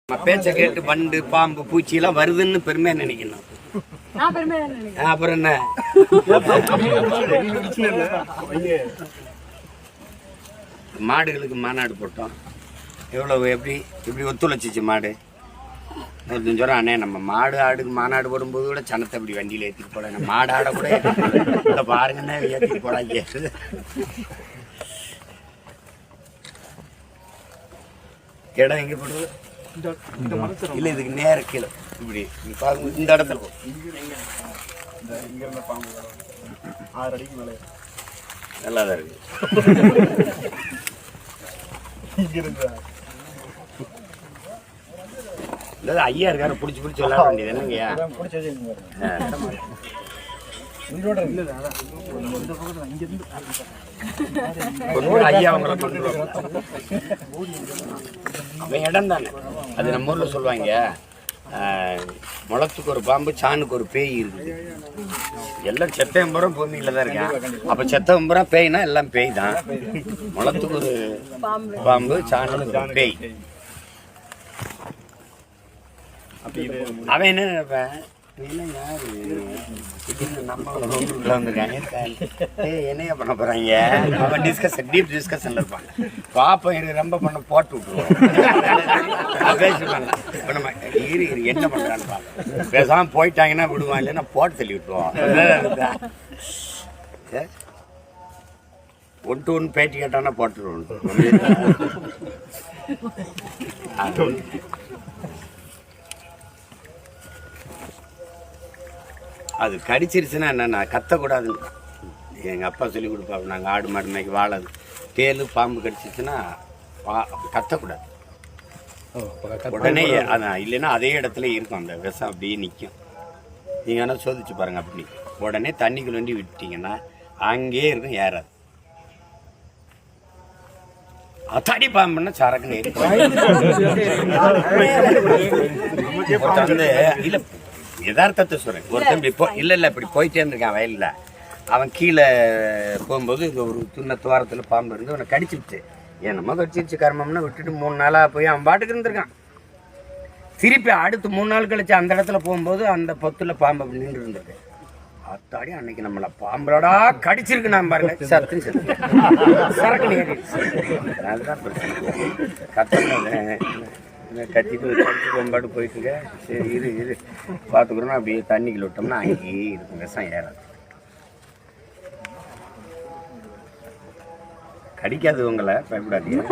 பேச்ச கேட்டு வண்டு பாம்பு பூச்சி எல்லாம் வருதுன்னு பெருமையா நினைக்கணும். அப்புறம் என்ன, மாடுகளுக்கு மாநாடு போட்டோம். எவ்வளவு எப்படி இப்படி ஒத்துழைச்சிச்சு மாடு. சொல்கிறோம் அண்ணே, நம்ம மாடு ஆடுக்கு மாநாடு போடும்போது கூட சனத்தை அப்படி வண்டியில் ஏற்றிட்டு போட, மாடு ஆட கூட இந்த பாருங்கண்ணே ஏற்றிட்டு போடாங்க. இடம் எங்கே போடுறது இல்லை, இதுக்கு நேர கீழே இப்படி பாருங்க. இந்த இடத்துல நல்லா தான் இருக்கு. ஐயா இருக்காரு, பிடிச்சி பிடிச்சி விளையாட வேண்டியது என்னங்கய்யா. ஐயா அவங்கள அவன் இடம் தானே அது. நம்ம ஊர்ல சொல்லுவாங்க, முளத்துக்கு ஒரு பாம்பு சாணுக்கு ஒரு பேய் இருக்குது. எல்லாம் செத்தம்பரம் பூமியில தான் இருக்கேன். அப்ப செத்தம்பரம் பேய்னா எல்லாம் பேய் தான். முளத்துக்கு ஒரு பாம்பு சாணுக்கு ஒரு பேய். அவன் என்ன நினைப்பேன், என்னையா பண்ண போறாங்க, அவன் டிஸ்கஷன் டீப் டிஸ்கஷன்ல இருப்பாங்க. பாப்பா எனக்கு ரொம்ப பண்ண போட்டு விட்டுருவோம். இப்ப நம்ம என்ன பண்றான்னு பாப்போம். பேசாம போயிட்டாங்கன்னா விடுவான், இல்லைன்னா போட்டு தள்ளி விட்டுருவோம். ஒன் டு ஒன் பேட்டி கேட்டானா போட்டுருவோம். அது கடிச்சிருச்சுன்னா என்னன்னா கத்தக்கூடாதுன்னு எங்கள் அப்பா சொல்லி கொடுப்பாங்க. நாங்கள் ஆடு மாடு மேய்க்கு வாழது தேலு பாம்பு கடிச்சிச்சுன்னா கத்தக்கூடாது உடனே. அதான் இல்லைன்னா அதே இடத்துல இருக்கும், அந்த விஷம் அப்படியே நிற்கும். நீங்கள் வேணால் சோதிச்சு பாருங்கள். அப்படி உடனே தண்ணிக்குள்ள வண்டி விட்டீங்கன்னா அங்கேயே இருக்கும், ஏறாது. தடி பாம்புன்னா சரக்குன்னு வந்து இல்லை, யதார்த்தத்தை சொல்றேன். ஒருத்தன் இப்படி இல்லை இப்படி போயிட்டே இருந்திருக்கான் வயலில். அவன் கீழே போகும்போது இது ஒரு சின்ன துவாரத்தில் பாம்பு இருந்து அவனை கடிச்சிருச்சு. என்னமோ கடிச்சிருச்சு கர்மம்னா விட்டுட்டு 3 நாளாக போய் அவன் பாட்டுக்கு இருந்திருக்கான். திருப்பி அடுத்து 3 நாள் கழிச்சு அந்த இடத்துல போகும்போது அந்த பொத்துல பாம்பு அப்படி நின்று இருந்திருக்கு. அத்தாடி அன்னைக்கு நம்மளை பாம்பளோடா கடிச்சிருக்கு நான் பாருங்க, சத்துன்னு சொல்லி சரக்கு ஏறிடுச்சு. அதுதான் பிரச்சனை. கத்தனை கத்திட்டு ரொம்பாடு போயிட்டுங்க. சரி இரு பார்த்துக்கிறோம். அப்படியே தண்ணிக்குள்ள விட்டோம்னா அங்கேயே இருக்கும், விஷம் ஏறாது. கடிக்காது உங்களை, பயப்படாதீங்க.